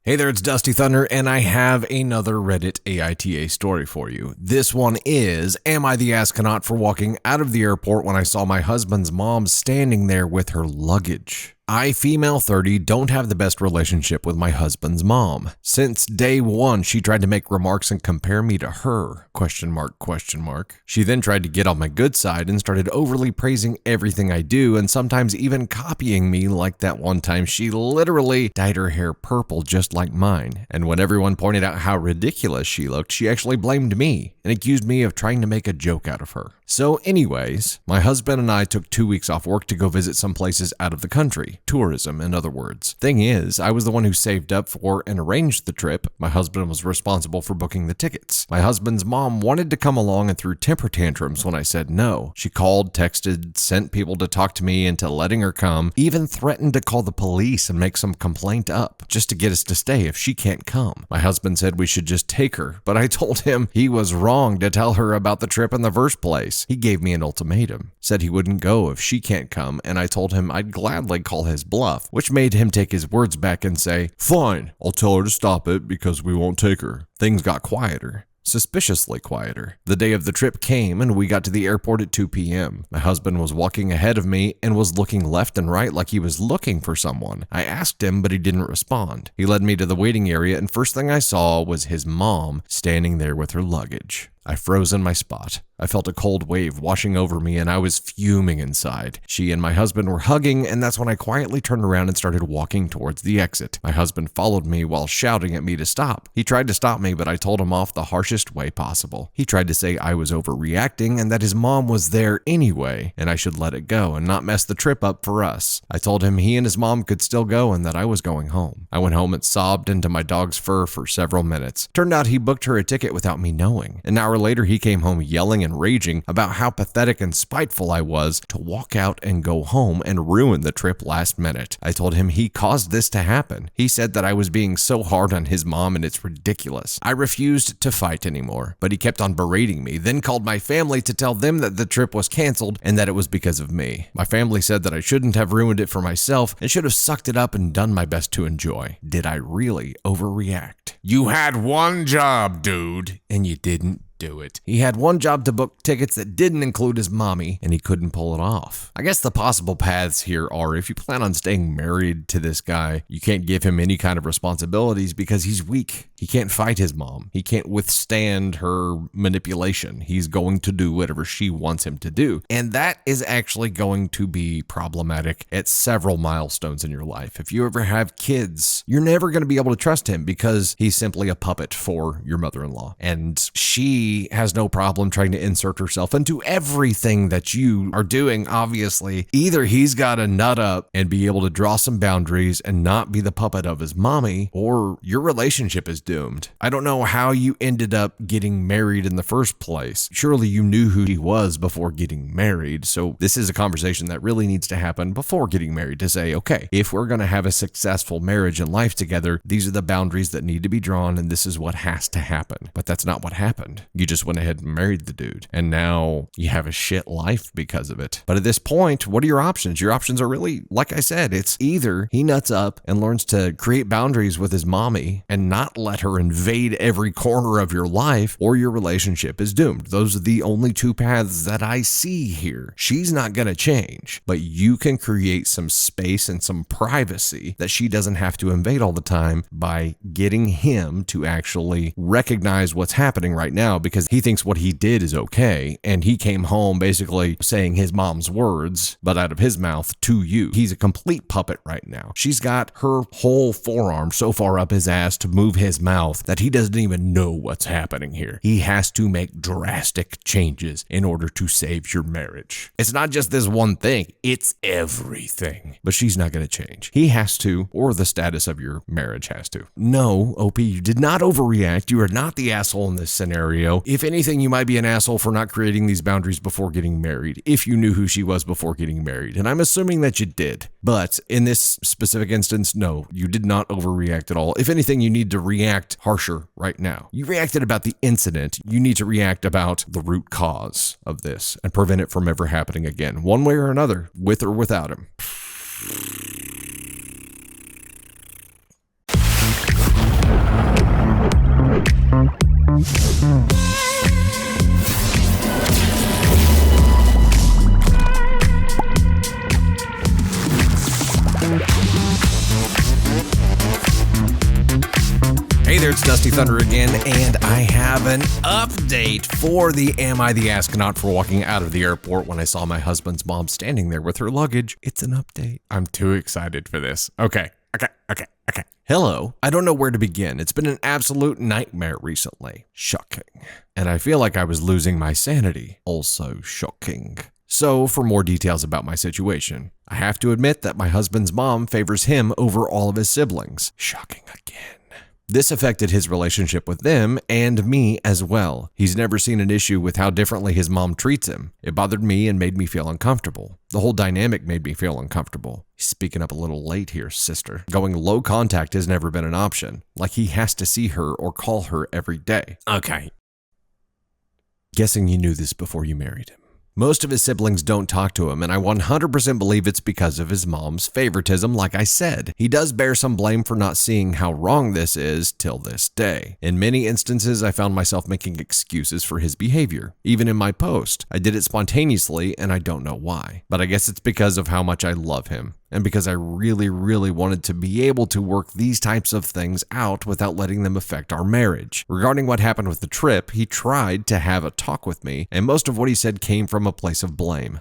Hey there, it's Dusty Thunder, and I have another Reddit AITA story for you. This one is, am I the astronaut for walking out of the airport when I saw my husband's mom standing there with her luggage? I, female 30, don't have the best relationship with my husband's mom. Since day one, she tried to make remarks and compare me to her, ? She then tried to get on my good side and started overly praising everything I do and sometimes even copying me, like that one time she literally dyed her hair purple just like mine. And when everyone pointed out how ridiculous she looked, she actually blamed me and accused me of trying to make a joke out of her. So anyways, my husband and I took 2 weeks off work to go visit some places out of the country. Tourism, in other words. Thing is, I was the one who saved up for and arranged the trip. My husband was responsible for booking the tickets. My husband's mom wanted to come along and threw temper tantrums when I said no. She called, texted, sent people to talk to me into letting her come, even threatened to call the police and make some complaint up just to get us to stay if she can't come. My husband said we should just take her, but I told him he was wrong to tell her about the trip in the first place. He gave me an ultimatum, said he wouldn't go if she can't come, and I told him I'd gladly call his bluff, which made him take his words back and say, "Fine, I'll tell her to stop it because we won't take her." Things got quieter. Suspiciously quieter. The day of the trip came and we got to the airport at 2 p.m. My husband was walking ahead of me and was looking left and right like he was looking for someone. I asked him, but he didn't respond. He led me to the waiting area and first thing I saw was his mom standing there with her luggage. I froze in my spot. I felt a cold wave washing over me and I was fuming inside. She and my husband were hugging and that's when I quietly turned around and started walking towards the exit. My husband followed me while shouting at me to stop. He tried to stop me, but I told him off the harshest way possible. He tried to say I was overreacting and that his mom was there anyway and I should let it go and not mess the trip up for us. I told him he and his mom could still go and that I was going home. I went home and sobbed into my dog's fur for several minutes. Turned out he booked her a ticket without me knowing. An hour later, he came home yelling and raging about how pathetic and spiteful I was to walk out and go home and ruin the trip last minute. I told him he caused this to happen. He said that I was being so hard on his mom and it's ridiculous. I refused to fight anymore, but he kept on berating me, then called my family to tell them that the trip was canceled and that it was because of me. My family said that I shouldn't have ruined it for myself and should have sucked it up and done my best to enjoy. Did I really overreact? You had one job, dude, and you didn't do it. He had one job to book tickets that didn't include his mommy, and he couldn't pull it off. I guess the possible paths here are if you plan on staying married to this guy, you can't give him any kind of responsibilities because he's weak. He can't fight his mom. He can't withstand her manipulation. He's going to do whatever she wants him to do. And that is actually going to be problematic at several milestones in your life. If you ever have kids, you're never going to be able to trust him because he's simply a puppet for your mother-in-law. And she has no problem trying to insert herself into everything that you are doing, obviously. Either he's got to nut up and be able to draw some boundaries and not be the puppet of his mommy, or your relationship is doomed. I don't know how you ended up getting married in the first place. Surely you knew who he was before getting married, so this is a conversation that really needs to happen before getting married to say, okay, if we're going to have a successful marriage and life together, these are the boundaries that need to be drawn and this is what has to happen. But that's not what happened. You just went ahead and married the dude, and now you have a shit life because of it. But at this point, what are your options? Your options are really, like I said, it's either he nuts up and learns to create boundaries with his mommy and not let her invade every corner of your life, or your relationship is doomed. Those are the only two paths that I see here. She's not going to change, but you can create some space and some privacy that she doesn't have to invade all the time by getting him to actually recognize what's happening right now, because he thinks what he did is okay, and he came home basically saying his mom's words, but out of his mouth to you. He's a complete puppet right now. She's got her whole forearm so far up his ass to move his mouth that he doesn't even know what's happening here. He has to make drastic changes in order to save your marriage. It's not just this one thing, it's everything. But she's not going to change. He has to, or the status of your marriage has to. No, OP, you did not overreact. You are not the asshole in this scenario. If anything, you might be an asshole for not creating these boundaries before getting married, if you knew who she was before getting married. And I'm assuming that you did. But in this specific instance, no, you did not overreact at all. If anything, you need to react harsher right now. You reacted about the incident. You need to react about the root cause of this and prevent it from ever happening again, one way or another, with or without him. Hey there, it's Dusty Thunder again, and I have an update for the Am I the Astronaut for walking out of the airport when I saw my husband's mom standing there with her luggage. It's an update. I'm too excited for this. Okay. Hello. I don't know where to begin. It's been an absolute nightmare recently. Shocking. And I feel like I was losing my sanity. Also shocking. So, for more details about my situation, I have to admit that my husband's mom favors him over all of his siblings. Shocking again. This affected his relationship with them and me as well. He's never seen an issue with how differently his mom treats him. It bothered me and made me feel uncomfortable. The whole dynamic made me feel uncomfortable. He's speaking up a little late here, sister. Going low contact has never been an option. Like he has to see her or call her every day. Okay. Guessing you knew this before you married him. Most of his siblings don't talk to him, and I 100% believe it's because of his mom's favoritism, like I said. He does bear some blame for not seeing how wrong this is till this day. In many instances, I found myself making excuses for his behavior. Even in my post, I did it spontaneously, and I don't know why. But I guess it's because of how much I love him. And because I really wanted to be able to work these types of things out without letting them affect our marriage. Regarding what happened with the trip, he tried to have a talk with me, and most of what he said came from a place of blame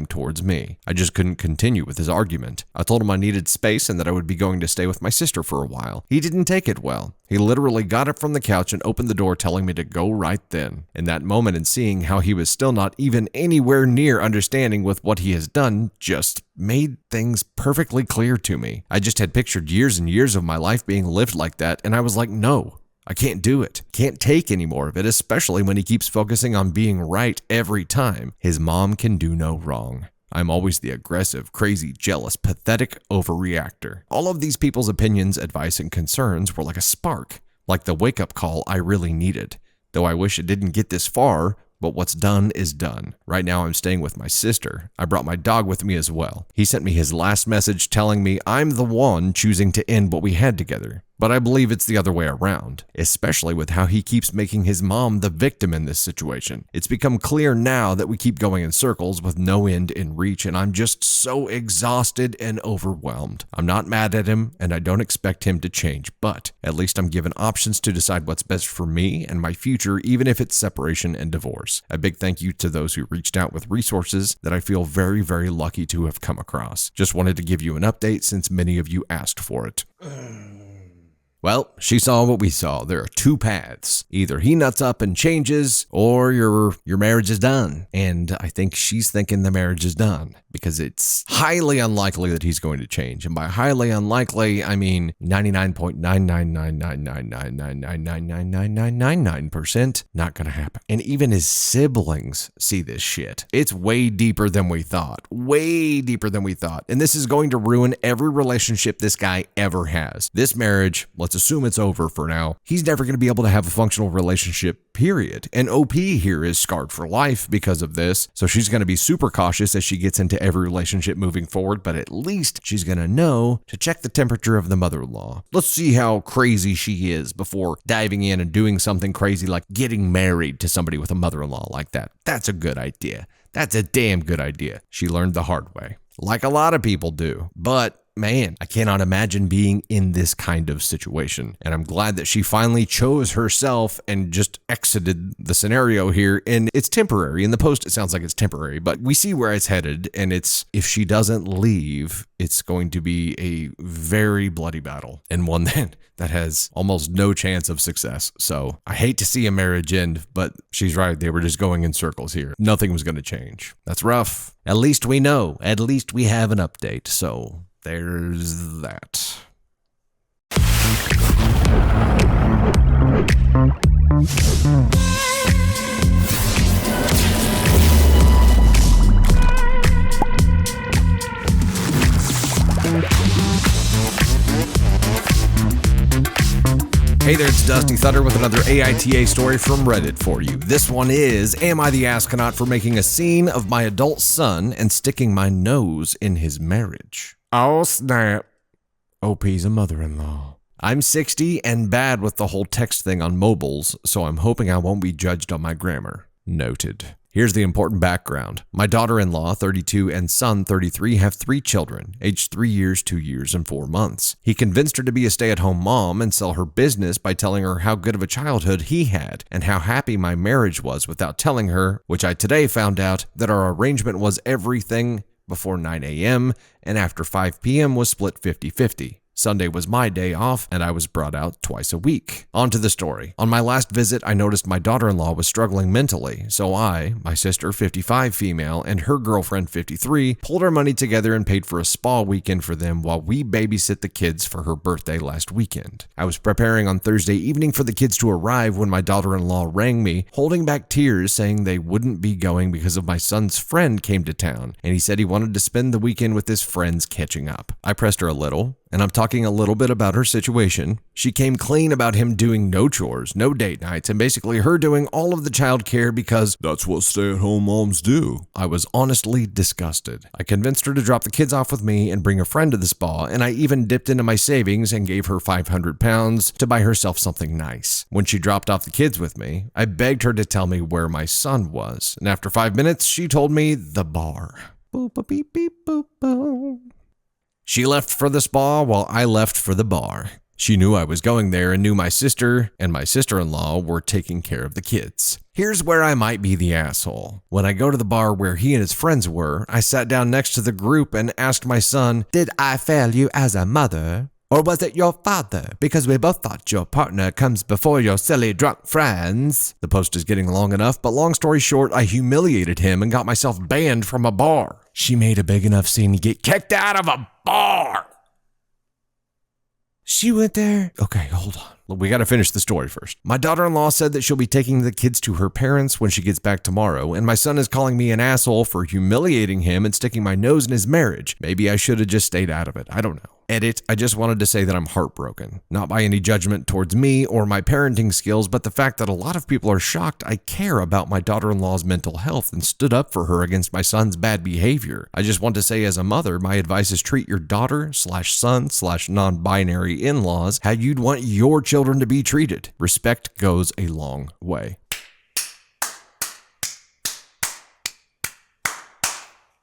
towards me. I just couldn't continue with his argument. I told him I needed space and that I would be going to stay with my sister for a while. He didn't take it well. He literally got up from the couch and opened the door telling me to go right then. In that moment and seeing how he was still not even anywhere near understanding with what he has done just made things perfectly clear to me. I just had pictured years and years of my life being lived like that, and I was like, no. I can't do it. Can't take any more of it, especially when he keeps focusing on being right every time. His mom can do no wrong. I'm always the aggressive, crazy, jealous, pathetic overreactor. All of these people's opinions, advice, and concerns were like a spark, like the wake-up call I really needed. Though I wish it didn't get this far, but what's done is done. Right now I'm staying with my sister. I brought my dog with me as well. He sent me his last message telling me I'm the one choosing to end what we had together. But I believe it's the other way around, especially with how he keeps making his mom the victim in this situation. It's become clear now that we keep going in circles with no end in reach, and I'm just so exhausted and overwhelmed. I'm not mad at him, and I don't expect him to change, but at least I'm given options to decide what's best for me and my future, even if it's separation and divorce. A big thank you to those who reached out with resources that I feel very lucky to have come across. Just wanted to give you an update since many of you asked for it. Well, she saw what we saw. There are two paths. Either he nuts up and changes, or your marriage is done. And I think she's thinking the marriage is done because it's highly unlikely that he's going to change. And by highly unlikely, I mean 99.9999999999999% not going to happen. And even his siblings see this shit. It's way deeper than we thought. Way deeper than we thought. And this is going to ruin every relationship this guy ever has. This marriage, let's assume it's over for now. He's never going to be able to have a functional relationship, period. And OP here is scarred for life because of this. So she's going to be super cautious as she gets into every relationship moving forward, but at least she's going to know to check the temperature of the mother-in-law. Let's see how crazy she is before diving in and doing something crazy like getting married to somebody with a mother-in-law like that. That's a good idea. That's a damn good idea. She learned the hard way, like a lot of people do. But man, I cannot imagine being in this kind of situation. And I'm glad that she finally chose herself and just exited the scenario here. And it's temporary. In the post, it sounds like it's temporary, but we see where it's headed. And it's, if she doesn't leave, it's going to be a very bloody battle, and one that has almost no chance of success. So I hate to see a marriage end, but she's right. They were just going in circles here. Nothing was going to change. That's rough. At least we know. At least we have an update. So there's that. Hey there, it's Dusty Thunder with another AITA story from Reddit for you. This one is, am I the astronaut for making a scene of my adult son and sticking my nose in his marriage? Oh snap. OP's a mother-in-law. I'm 60 and bad with the whole text thing on mobiles, so I'm hoping I won't be judged on my grammar. Noted. Here's the important background. My daughter-in-law, 32, and son, 33, have 3 children, aged 3 years, 2 years, and 4 months. He convinced her to be a stay-at-home mom and sell her business by telling her how good of a childhood he had and how happy my marriage was without telling her, which I today found out, that our arrangement was everything before 9 a.m. and after 5 p.m. was split 50-50. Sunday was my day off, and I was brought out twice a week. On to the story. On my last visit, I noticed my daughter-in-law was struggling mentally, so I, my sister, 55 female, and her girlfriend, 53, pulled our money together and paid for a spa weekend for them while we babysit the kids for her birthday last weekend. I was preparing on Thursday evening for the kids to arrive when my daughter-in-law rang me, holding back tears, saying they wouldn't be going because of my son's friend came to town, and he said he wanted to spend the weekend with his friends catching up. I pressed her a little, and I'm talking a little bit about her situation. She came clean about him doing no chores, no date nights, and basically her doing all of the childcare because that's what stay-at-home moms do. I was honestly disgusted. I convinced her to drop the kids off with me and bring a friend to the spa, and I even dipped into my savings and gave her £500 to buy herself something nice. When she dropped off the kids with me, I begged her to tell me where my son was, and after 5 minutes, she told me the bar. Boop, beep, beep, boop, boop. She left for the spa while I left for the bar. She knew I was going there and knew my sister and my sister-in-law were taking care of the kids. Here's where I might be the asshole. When I go to the bar where he and his friends were, I sat down next to the group and asked my son, "Did I fail you as a mother? Or was it your father? Because we both thought your partner comes before your silly drunk friends." The post is getting long enough, but long story short, I humiliated him and got myself banned from a bar. She made a big enough scene to get kicked out of a bar. She went there. Okay, hold on. We got to finish the story first. My daughter-in-law said that she'll be taking the kids to her parents when she gets back tomorrow, and my son is calling me an asshole for humiliating him and sticking my nose in his marriage. Maybe I should have just stayed out of it. I don't know. Edit, I just wanted to say that I'm heartbroken. Not by any judgment towards me or my parenting skills, but the fact that a lot of people are shocked I care about my daughter-in-law's mental health and stood up for her against my son's bad behavior. I just want to say as a mother, my advice is treat your daughter/son/non-binary in-laws how you'd want your children to be treated. Respect goes a long way.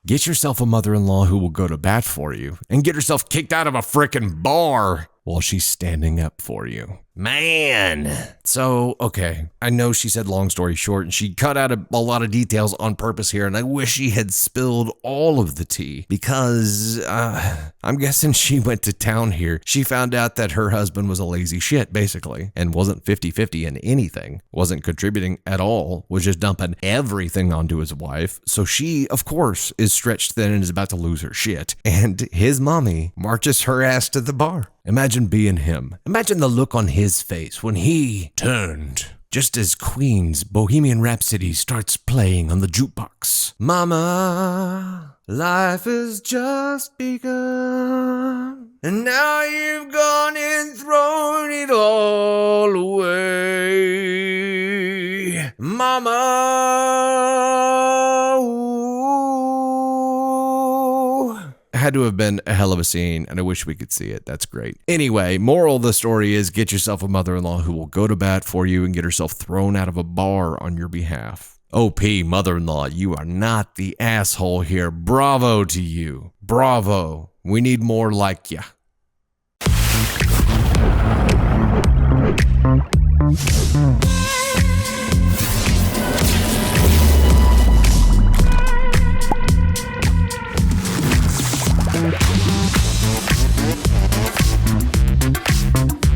Get yourself a mother-in-law who will go to bat for you and get herself kicked out of a frickin' bar while she's standing up for you. Man. So, okay, I know she said long story short, and she cut out a lot of details on purpose here, and I wish she had spilled all of the tea because I'm guessing she went to town here. She found out that her husband was a lazy shit, basically, and wasn't 50-50 in anything, wasn't contributing at all, was just dumping everything onto his wife. So she, of course, is stretched thin and is about to lose her shit, and his mommy marches her ass to the bar. Imagine being him. Imagine the look on his face when he turned, just as Queen's Bohemian Rhapsody starts playing on the jukebox. Mama, life has just begun, and now you've gone and thrown it all away. Mama, had to have been a hell of a scene, and I wish we could see it. That's great. Anyway, moral of the story is get yourself a mother-in-law who will go to bat for you and get herself thrown out of a bar on your behalf. OP, mother-in-law, you are not the asshole here. Bravo to you. Bravo. We need more like ya.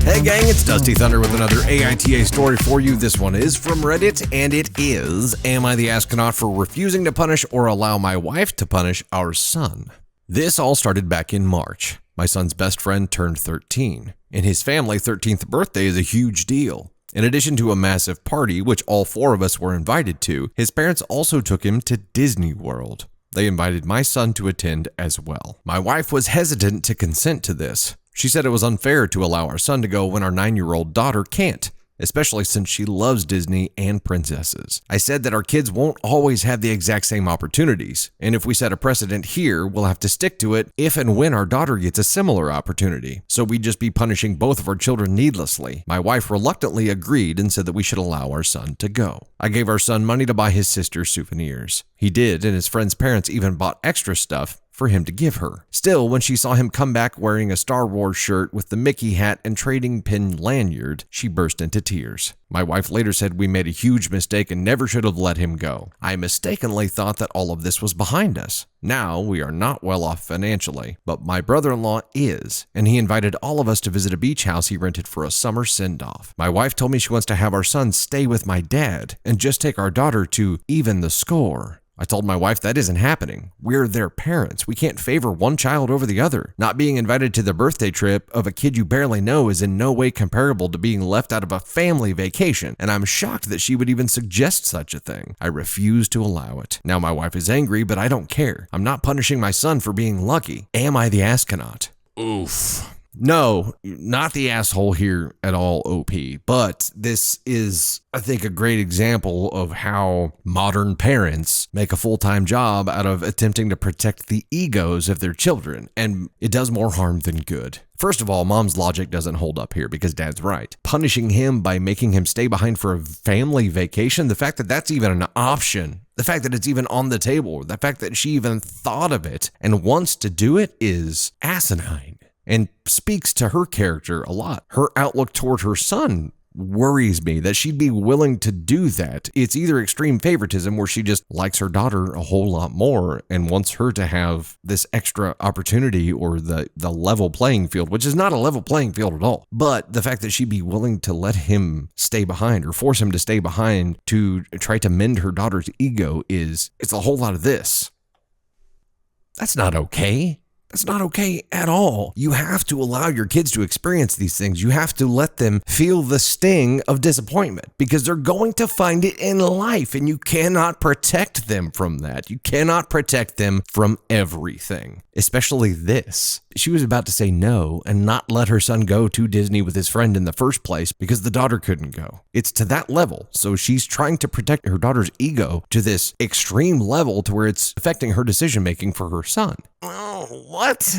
Hey gang, it's Dusty Thunder with another AITA story for you. This one is from Reddit, and it is, am I the astronaut for refusing to punish or allow my wife to punish our son? This all started back in March. My son's best friend turned 13. In his family, 13th birthday is a huge deal. In addition to a massive party, which all 4 of us were invited to, his parents also took him to Disney World. They invited my son to attend as well. My wife was hesitant to consent to this. She said it was unfair to allow our son to go when our 9-year-old daughter can't. especially since she loves Disney and princesses. I said that our kids won't always have the exact same opportunities, and if we set a precedent here, we'll have to stick to it if and when our daughter gets a similar opportunity. So we'd just be punishing both of our children needlessly. My wife reluctantly agreed and said that we should allow our son to go. I gave our son money to buy his sister souvenirs. He did, and his friend's parents even bought extra stuff for him to give her. Still, when she saw him come back wearing a Star Wars shirt with the Mickey hat and trading pin lanyard, she burst into tears. My wife later said we made a huge mistake and never should have let him go. I mistakenly thought that all of this was behind us. Now, we are not well off financially, but my brother-in-law is, and he invited all of us to visit a beach house he rented for a summer send-off. My wife told me she wants to have our son stay with my dad and just take our daughter to even the score. I told my wife that isn't happening. We're their parents. We can't favor one child over the other. Not being invited to the birthday trip of a kid you barely know is in no way comparable to being left out of a family vacation, and I'm shocked that she would even suggest such a thing. I refuse to allow it. Now my wife is angry, but I don't care. I'm not punishing my son for being lucky. Am I the astronaut? Oof. No, not the asshole here at all, OP, but this is, I think, a great example of how modern parents make a full-time job out of attempting to protect the egos of their children, and it does more harm than good. First of all, mom's logic doesn't hold up here because dad's right. Punishing him by making him stay behind for a family vacation, the fact that that's even an option, the fact that it's even on the table, the fact that she even thought of it and wants to do it is asinine. And speaks to her character a lot. Her outlook toward her son worries me that she'd be willing to do that. It's either extreme favoritism where she just likes her daughter a whole lot more and wants her to have this extra opportunity or the level playing field, which is not a level playing field at all. But the fact that she'd be willing to let him stay behind or force him to stay behind to try to mend her daughter's ego it's a whole lot of this. That's not okay. That's not okay at all. You have to allow your kids to experience these things. You have to let them feel the sting of disappointment because they're going to find it in life, and you cannot protect them from that. You cannot protect them from everything, especially this. She was about to say no and not let her son go to Disney with his friend in the first place because the daughter couldn't go. It's to that level. So she's trying to protect her daughter's ego to this extreme level to where it's affecting her decision-making for her son. Oh, what?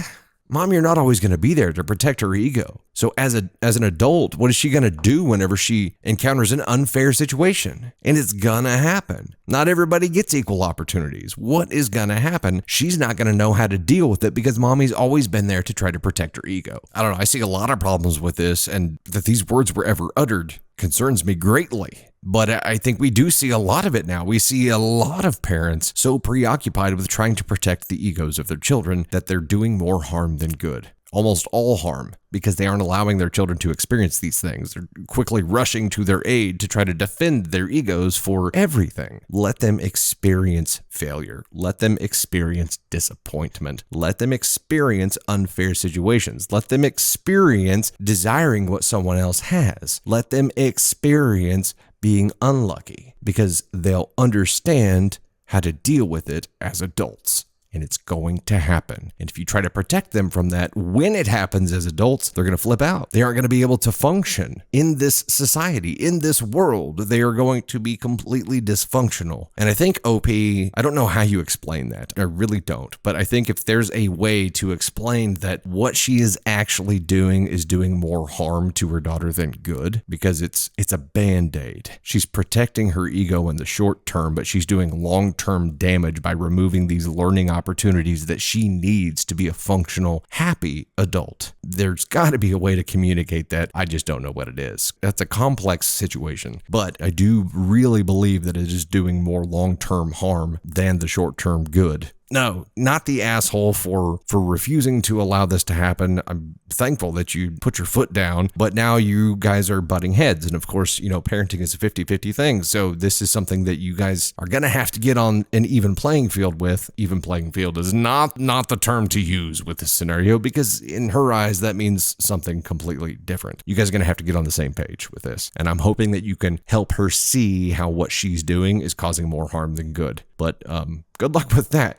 Mom, you're not always going to be there to protect her ego. So as an adult, what is she going to do whenever she encounters an unfair situation? And it's going to happen. Not everybody gets equal opportunities. What is going to happen? She's not going to know how to deal with it because mommy's always been there to try to protect her ego. I don't know. I see a lot of problems with this, and that these words were ever uttered concerns me greatly. But I think we do see a lot of it now. We see a lot of parents so preoccupied with trying to protect the egos of their children that they're doing more harm than good. Almost all harm, because they aren't allowing their children to experience these things. They're quickly rushing to their aid to try to defend their egos for everything. Let them experience failure. Let them experience disappointment. Let them experience unfair situations. Let them experience desiring what someone else has. Let them experience being unlucky, because they'll understand how to deal with it as adults. And it's going to happen. And if you try to protect them from that, when it happens as adults, they're going to flip out. They aren't going to be able to function in this society, in this world. They are going to be completely dysfunctional. And I think, OP, I don't know how you explain that. I really don't. But I think if there's a way to explain that what she is actually doing is doing more harm to her daughter than good, because it's a Band-Aid. She's protecting her ego in the short term, but she's doing long-term damage by removing these learning opportunities that she needs to be a functional, happy adult. There's got to be a way to communicate that. I just don't know what it is. That's a complex situation, but I do really believe that it is doing more long-term harm than the short-term good. No, not the asshole for refusing to allow this to happen. I'm thankful that you put your foot down, but now you guys are butting heads. And of course, parenting is a 50-50 thing. So this is something that you guys are going to have to get on an even playing field with. Even playing field is not the term to use with this scenario, because in her eyes, that means something completely different. You guys are going to have to get on the same page with this. And I'm hoping that you can help her see how what she's doing is causing more harm than good. But good luck with that.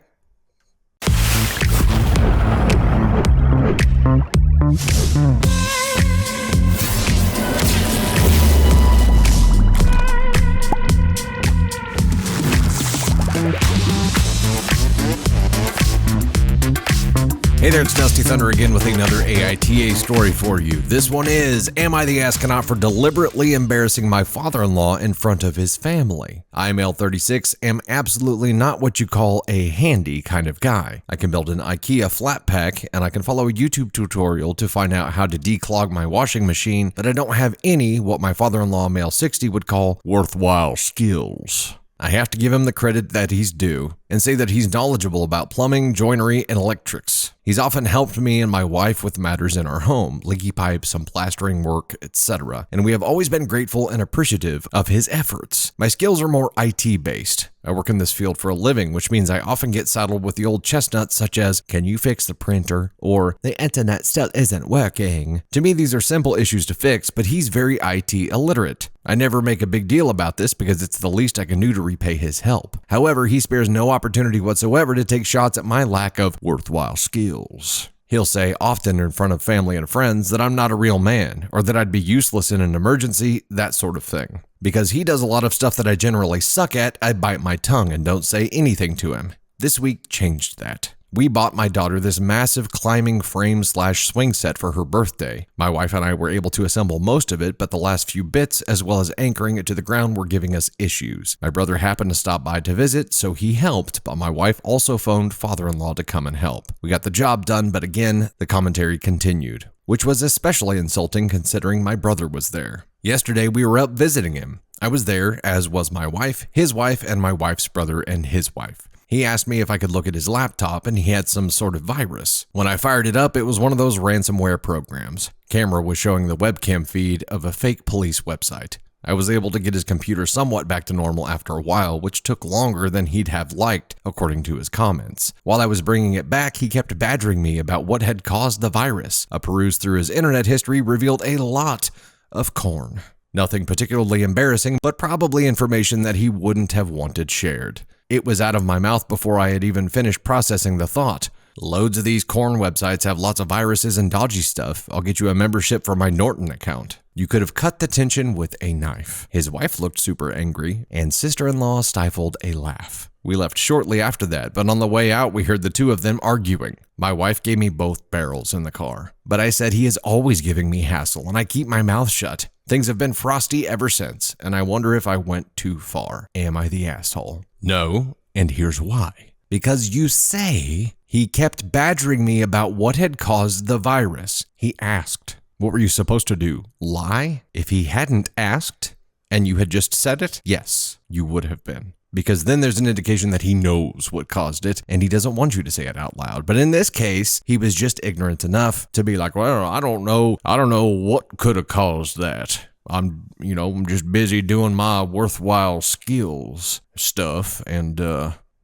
Hey there, it's Dusty Thunder again with another AITA story for you. This one is, am I the astronaut for deliberately embarrassing my father-in-law in front of his family? I, male 36, am absolutely not what you call a handy kind of guy. I can build an IKEA flat pack, and I can follow a YouTube tutorial to find out how to declog my washing machine, but I don't have any what my father-in-law, male 60, would call worthwhile skills. I have to give him the credit that he's due and say that he's knowledgeable about plumbing, joinery, and electrics. He's often helped me and my wife with matters in our home, leaky pipes, some plastering work, etc. And we have always been grateful and appreciative of his efforts. My skills are more IT based. I work in this field for a living, which means I often get saddled with the old chestnuts such as, can you fix the printer? Or, the internet still isn't working. To me, these are simple issues to fix, but he's very IT illiterate. I never make a big deal about this because it's the least I can do to repay his help. However, he spares no opportunity whatsoever to take shots at my lack of worthwhile skills. He'll say often in front of family and friends that I'm not a real man, or that I'd be useless in an emergency, that sort of thing. Because he does a lot of stuff that I generally suck at, I bite my tongue and don't say anything to him. This week changed that. We bought my daughter this massive climbing frame/swing set for her birthday. My wife and I were able to assemble most of it, but the last few bits, as well as anchoring it to the ground, were giving us issues. My brother happened to stop by to visit, so he helped, but my wife also phoned father-in-law to come and help. We got the job done, but again, the commentary continued, which was especially insulting considering my brother was there. Yesterday, we were up visiting him. I was there, as was my wife, his wife, and my wife's brother and his wife. He asked me if I could look at his laptop, and he had some sort of virus. When I fired it up, it was one of those ransomware programs. Camera was showing the webcam feed of a fake police website. I was able to get his computer somewhat back to normal after a while, which took longer than he'd have liked, according to his comments. While I was bringing it back, he kept badgering me about what had caused the virus. A peruse through his internet history revealed a lot of corn. Nothing particularly embarrassing, but probably information that he wouldn't have wanted shared. It was out of my mouth before I had even finished processing the thought. Loads of these corn websites have lots of viruses and dodgy stuff. I'll get you a membership for my Norton account. You could have cut the tension with a knife. His wife looked super angry, and sister-in-law stifled a laugh. We left shortly after that, but on the way out we heard the two of them arguing. My wife gave me both barrels in the car. But I said he is always giving me hassle, and I keep my mouth shut. Things have been frosty ever since, and I wonder if I went too far. Am I the asshole? No, and here's why. Because you say he kept badgering me about what had caused the virus. He asked. What were you supposed to do? Lie? If he hadn't asked, and you had just said it, yes, you would have been. Because then there's an indication that he knows what caused it, and he doesn't want you to say it out loud. But in this case, he was just ignorant enough to be like, well, I don't know what could have caused that. I'm just busy doing my worthwhile skills stuff and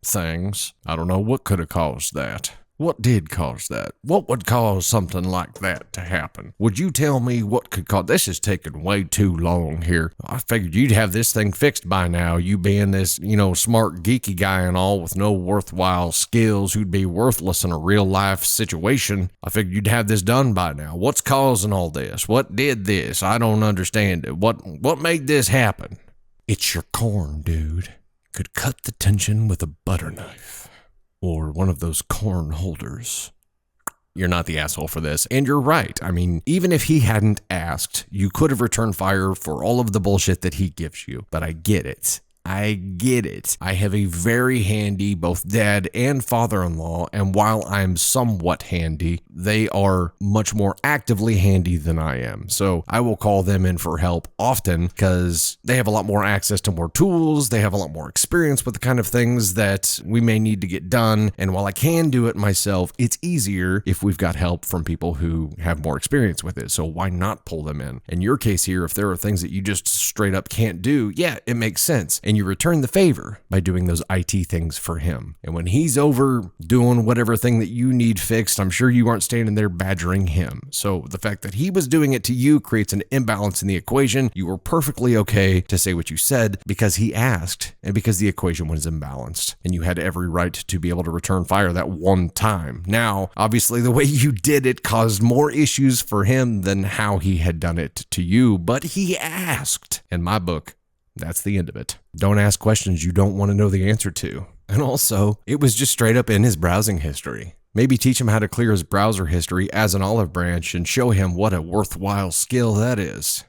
things. I don't know what could have caused that. What did cause that? What would cause something like that to happen? Would you tell me what could cause? This is taking way too long here. I figured you'd have this thing fixed by now. You being this, smart, geeky guy and all with no worthwhile skills who'd be worthless in a real life situation. I figured you'd have this done by now. What's causing all this? What did this? I don't understand it. What made this happen? It's your corn, dude. Could cut the tension with a butter knife. Or one of those corn holders. You're not the asshole for this, and you're right. I mean, even if he hadn't asked, you could have returned fire for all of the bullshit that he gives you. But I get it. I get it. I have a very handy both dad and father-in-law, and while I'm somewhat handy, they are much more actively handy than I am. So I will call them in for help often because they have a lot more access to more tools. They have a lot more experience with the kind of things that we may need to get done. And while I can do it myself, it's easier if we've got help from people who have more experience with it. So why not pull them in? In your case here, if there are things that you just straight up can't do, yeah, it makes sense. And you return the favor by doing those IT things for him. And when he's over doing whatever thing that you need fixed, I'm sure you aren't standing there badgering him. So the fact that he was doing it to you creates an imbalance in the equation. You were perfectly okay to say what you said because he asked and because the equation was imbalanced. And you had every right to be able to return fire that one time. Now, obviously, the way you did it caused more issues for him than how he had done it to you, but he asked. In my book, that's the end of it. Don't ask questions you don't want to know the answer to. And also, it was just straight up in his browsing history. Maybe teach him how to clear his browser history as an olive branch and show him what a worthwhile skill that is.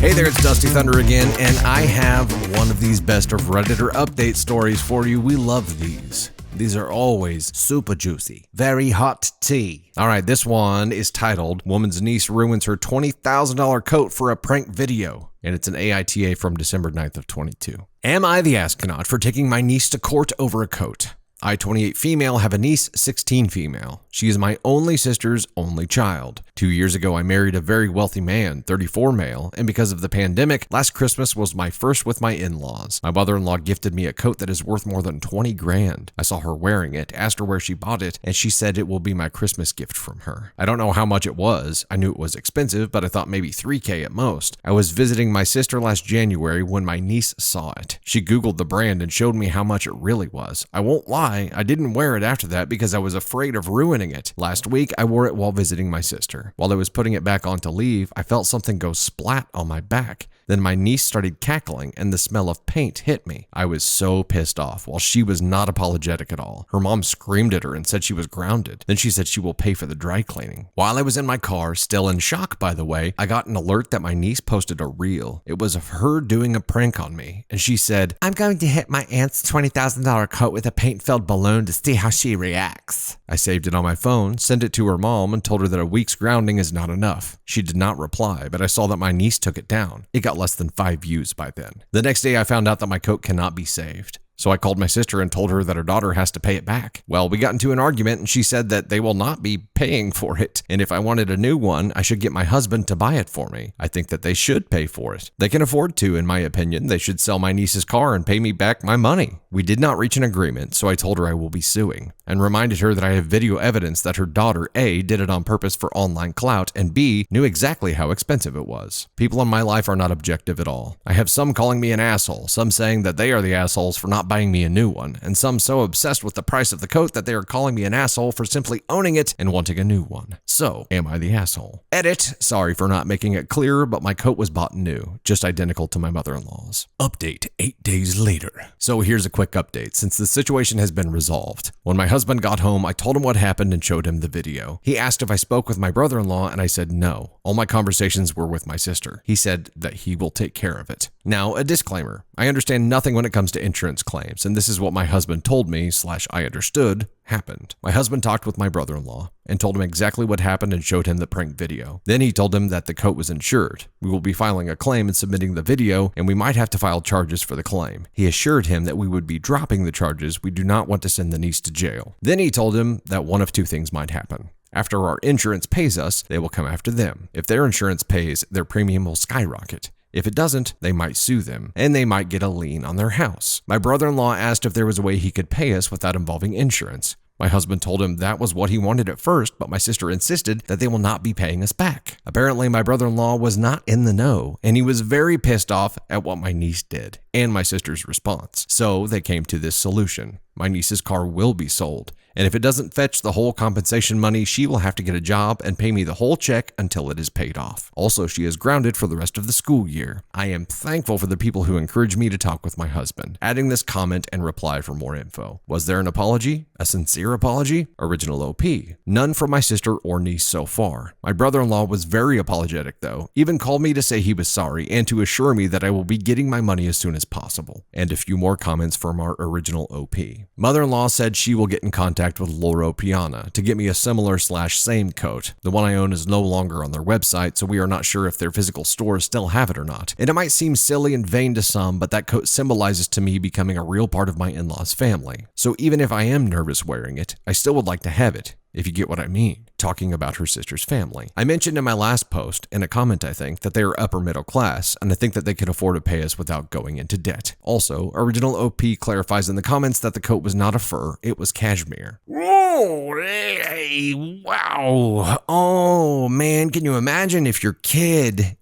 Hey there, it's Dusty Thunder again, and I have one of these best of Redditor update stories for you. We love these. These are always super juicy. Very hot tea. All right, this one is titled, Woman's Niece Ruins Her $20,000 Coat for a Prank Video. And it's an AITA from December 9th of 22. Am I the astronaut for taking my niece to court over a coat? I, 28 female, have a niece, 16 female. She is my only sister's only child. 2 years ago, I married a very wealthy man, 34 male, and because of the pandemic, last Christmas was my first with my in-laws. My mother-in-law gifted me a coat that is worth more than 20 grand. I saw her wearing it, asked her where she bought it, and she said it will be my Christmas gift from her. I don't know how much it was. I knew it was expensive, but I thought maybe $3K at most. I was visiting my sister last January when my niece saw it. She Googled the brand and showed me how much it really was. I won't lie, I didn't wear it after that because I was afraid of ruining it. Last week, I wore it while visiting my sister. While I was putting it back on to leave, I felt something go splat on my back. Then my niece started cackling and the smell of paint hit me. I was so pissed off while she was not apologetic at all. Her mom screamed at her and said she was grounded. Then she said she will pay for the dry cleaning. While I was in my car, still in shock by the way, I got an alert that my niece posted a reel. It was of her doing a prank on me. And she said, I'm going to hit my aunt's $20,000 coat with a paint-filled balloon to see how she reacts. I saved it on my phone, sent it to her mom, and told her that a week's grounding is not enough. She did not reply, but I saw that my niece took it down. It got less than 5 views by then. The next day I found out that my coat cannot be saved. So I called my sister and told her that her daughter has to pay it back. Well, we got into an argument and she said that they will not be paying for it. And if I wanted a new one, I should get my husband to buy it for me. I think that they should pay for it. They can afford to, in my opinion. They should sell my niece's car and pay me back my money. We did not reach an agreement, so I told her I will be suing and reminded her that I have video evidence that her daughter, A, did it on purpose for online clout, and B, knew exactly how expensive it was. People in my life are not objective at all. I have some calling me an asshole, some saying that they are the assholes for not buying me a new one, and some so obsessed with the price of the coat that they are calling me an asshole for simply owning it and wanting a new one. So, am I the asshole? Edit, sorry for not making it clearer, but my coat was bought new, just identical to my mother-in-law's. Update 8 days later. So here's a quick update, since the situation has been resolved. When my husband got home, I told him what happened and showed him the video. He asked if I spoke with my brother-in-law, and I said no. All my conversations were with my sister. He said that he will take care of it. Now, a disclaimer. I understand nothing when it comes to insurance claims, and this is what my husband told me / I understood happened. My husband talked with my brother-in-law and told him exactly what happened and showed him the prank video. Then he told him that the coat was insured. We will be filing a claim and submitting the video, and we might have to file charges for the claim. He assured him that we would be dropping the charges. We do not want to send the niece to jail. Then he told him that one of two things might happen. After our insurance pays us, they will come after them. If their insurance pays, their premium will skyrocket. If it doesn't, they might sue them, and they might get a lien on their house. My brother-in-law asked if there was a way he could pay us without involving insurance. My husband told him that was what he wanted at first, but my sister insisted that they will not be paying us back. Apparently, my brother-in-law was not in the know, and he was very pissed off at what my niece did, and my sister's response. So they came to this solution. My niece's car will be sold, and if it doesn't fetch the whole compensation money, she will have to get a job and pay me the whole check until it is paid off. Also, she is grounded for the rest of the school year. I am thankful for the people who encouraged me to talk with my husband. Adding this comment and reply for more info. Was there an apology? A sincere apology? Original OP. None from my sister or niece so far. My brother-in-law was very apologetic though, even called me to say he was sorry and to assure me that I will be getting my money as soon as possible. And a few more comments from our original OP. Mother-in-law said she will get in contact with Loro Piana to get me a similar / same coat. The one I own is no longer on their website, so we are not sure if their physical stores still have it or not. And it might seem silly and vain to some, but that coat symbolizes to me becoming a real part of my in-laws' family. So even if I am nervous wearing it, I still would like to have it, if you get what I mean. Talking about her sister's family. I mentioned in my last post, in a comment I think, that they are upper middle class, and I think that they could afford to pay us without going into debt. Also, original OP clarifies in the comments that the coat was not a fur, it was cashmere. Oh, hey, wow. Oh man, can you imagine if your kid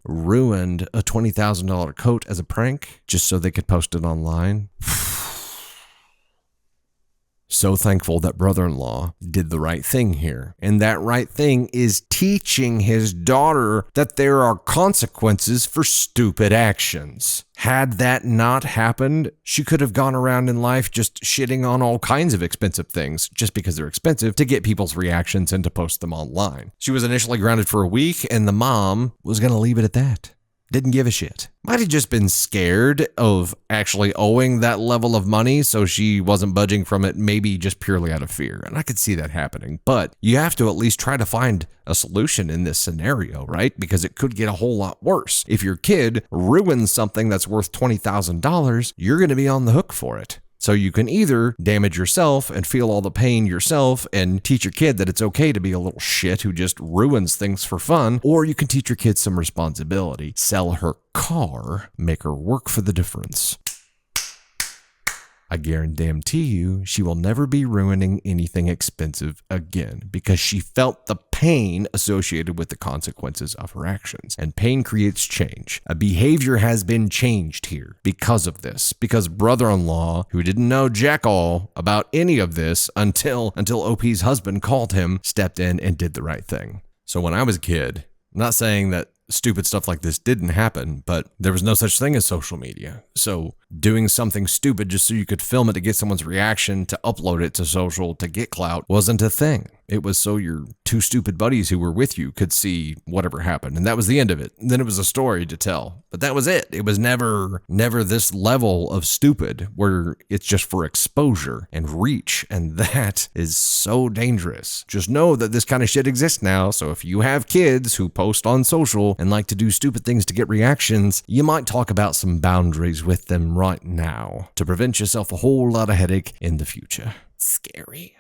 ruined a $20,000 coat as a prank, just so they could post it online? So thankful that brother-in-law did the right thing here. And that right thing is teaching his daughter that there are consequences for stupid actions. Had that not happened, she could have gone around in life just shitting on all kinds of expensive things just because they're expensive to get people's reactions and to post them online. She was initially grounded for a week, and the mom was going to leave it at that. Didn't give a shit. Might have just been scared of actually owing that level of money, so she wasn't budging from it, maybe just purely out of fear. And I could see that happening. But you have to at least try to find a solution in this scenario, right? Because it could get a whole lot worse. If your kid ruins something that's worth $20,000, you're going to be on the hook for it. So you can either damage yourself and feel all the pain yourself and teach your kid that it's okay to be a little shit who just ruins things for fun, or you can teach your kid some responsibility. Sell her car, make her work for the difference. I guarantee you she will never be ruining anything expensive again because she felt the pain associated with the consequences of her actions. And pain creates change. A behavior has been changed here because of this. Because brother-in-law, who didn't know jack all about any of this until OP's husband called him, stepped in and did the right thing. So when I was a kid, I'm not saying that stupid stuff like this didn't happen, but there was no such thing as social media. So doing something stupid just so you could film it to get someone's reaction, to upload it to social, to get clout, wasn't a thing. It was so your two stupid buddies who were with you could see whatever happened. And that was the end of it. And then it was a story to tell. But that was it. It was never this level of stupid where it's just for exposure and reach. And that is so dangerous. Just know that this kind of shit exists now. So if you have kids who post on social and like to do stupid things to get reactions, you might talk about some boundaries with them right now to prevent yourself a whole lot of headache in the future. Scary.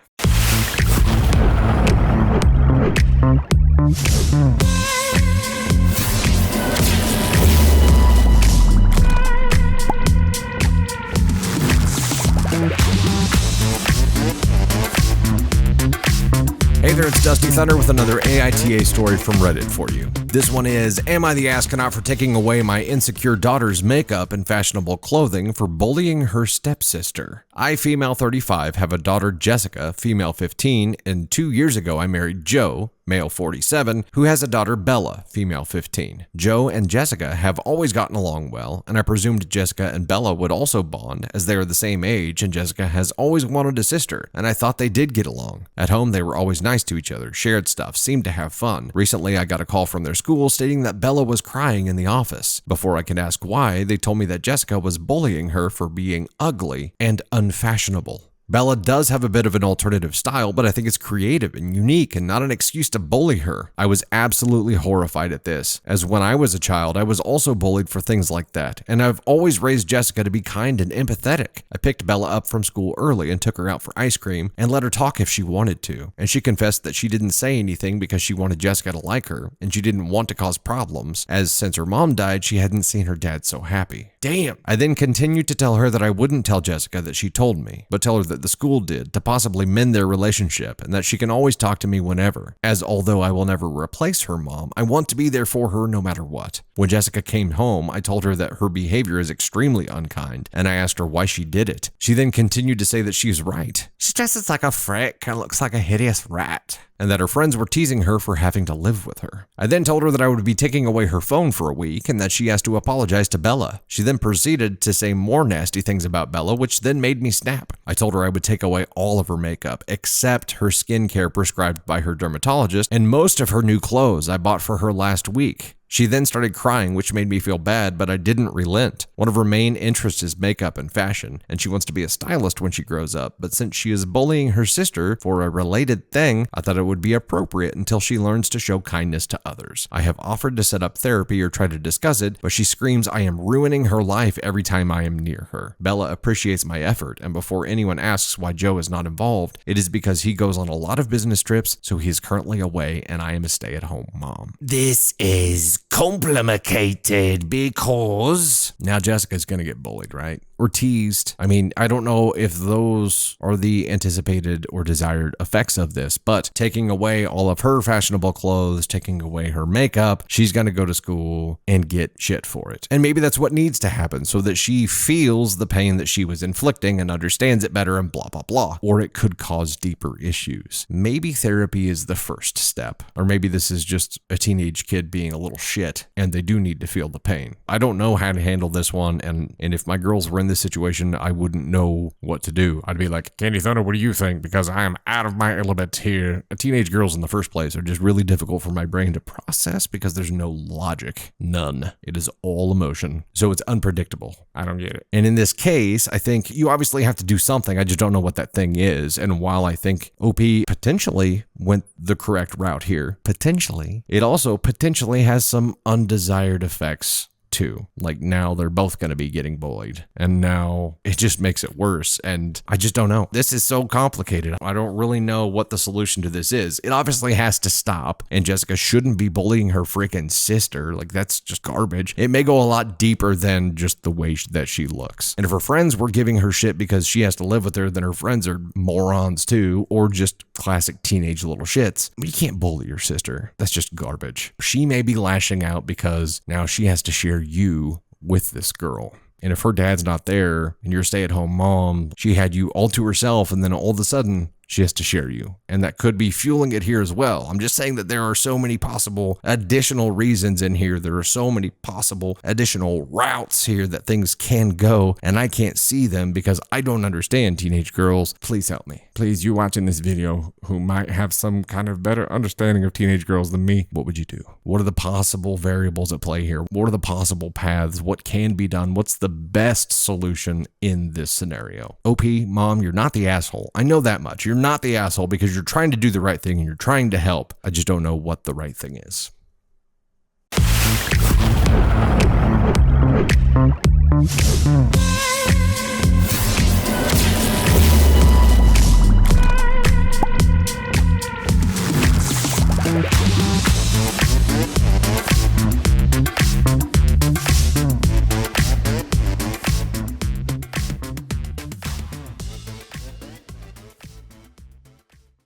Hey there, it's Dusty Thunder with another AITA story from Reddit for you. This one is, am I the astronaut for taking away my insecure daughter's makeup and fashionable clothing for bullying her stepsister? I, female 35, have a daughter Jessica, female 15, and 2 years ago I married Joe, male 47, who has a daughter Bella, female 15. Joe and Jessica have always gotten along well, and I presumed Jessica and Bella would also bond as they are the same age and Jessica has always wanted a sister, and I thought they did get along. At home they were always nice to each other, shared stuff, seemed to have fun. Recently I got a call from their school stating that Bella was crying in the office. Before I could ask why, they told me that Jessica was bullying her for being ugly and unfashionable. Bella does have a bit of an alternative style, but I think it's creative and unique and not an excuse to bully her. I was absolutely horrified at this, as when I was a child, I was also bullied for things like that, and I've always raised Jessica to be kind and empathetic. I picked Bella up from school early and took her out for ice cream and let her talk if she wanted to, and she confessed that she didn't say anything because she wanted Jessica to like her, and she didn't want to cause problems, as since her mom died, she hadn't seen her dad so happy. Damn! I then continued to tell her that I wouldn't tell Jessica that she told me, but tell her that the school did to possibly mend their relationship and that she can always talk to me whenever, as although I will never replace her mom, I want to be there for her no matter what. When Jessica came home, I told her that her behavior is extremely unkind, and I asked her why she did it. She then continued to say that she's right. She dresses like a freak and looks like a hideous rat, and that her friends were teasing her for having to live with her. I then told her that I would be taking away her phone for a week and that she has to apologize to Bella. She then proceeded to say more nasty things about Bella, which then made me snap. I told her I would take away all of her makeup, except her skincare prescribed by her dermatologist, and most of her new clothes I bought for her last week. She then started crying, which made me feel bad, but I didn't relent. One of her main interests is makeup and fashion, and she wants to be a stylist when she grows up, but since she is bullying her sister for a related thing, I thought it would be appropriate until she learns to show kindness to others. I have offered to set up therapy or try to discuss it, but she screams I am ruining her life every time I am near her. Bella appreciates my effort, and before anyone asks why Joe is not involved, it is because he goes on a lot of business trips, so he is currently away and I am a stay-at-home mom. This is complicated because now Jessica's going to get bullied, right? Or teased. I mean, I don't know if those are the anticipated or desired effects of this, but taking away all of her fashionable clothes, taking away her makeup, she's going to go to school and get shit for it. And maybe that's what needs to happen so that she feels the pain that she was inflicting and understands it better and blah, blah, blah. Or it could cause deeper issues. Maybe therapy is the first step. Or maybe this is just a teenage kid being a little shit and they do need to feel the pain. I don't know how to handle this one. And if my girls were in this situation, I wouldn't know what to do. I'd be like, Candy Thunder, what do you think? Because I am out of my element here. Teenage girls in the first place are just really difficult for my brain to process because there's no logic. None. It is all emotion. So it's unpredictable. I don't get it. And in this case, I think you obviously have to do something. I just don't know what that thing is. And while I think OP potentially went the correct route here, potentially, it also potentially has some undesired effects too. Like now they're both going to be getting bullied and now it just makes it worse. And I just don't know. This is so complicated. I don't really know what the solution to this is. It obviously has to stop and Jessica shouldn't be bullying her freaking sister. Like that's just garbage. It may go a lot deeper than just the way that she looks. And if her friends were giving her shit because she has to live with her, then her friends are morons too, or just classic teenage little shits. I mean, you can't bully your sister. That's just garbage. She may be lashing out because now she has to share you with this girl. And if her dad's not there and you're a stay-at-home mom, she had you all to herself and then all of a sudden she has to share you. And that could be fueling it here as well. I'm just saying that there are so many possible additional reasons in here. There are so many possible additional routes here that things can go. And I can't see them because I don't understand teenage girls. Please help me. Please, you watching this video who might have some kind of better understanding of teenage girls than me, what would you do? What are the possible variables at play here? What are the possible paths? What can be done? What's the best solution in this scenario? OP, mom, you're not the asshole. I know that much. You're not the asshole because you're trying to do the right thing and you're trying to help. I just don't know what the right thing is.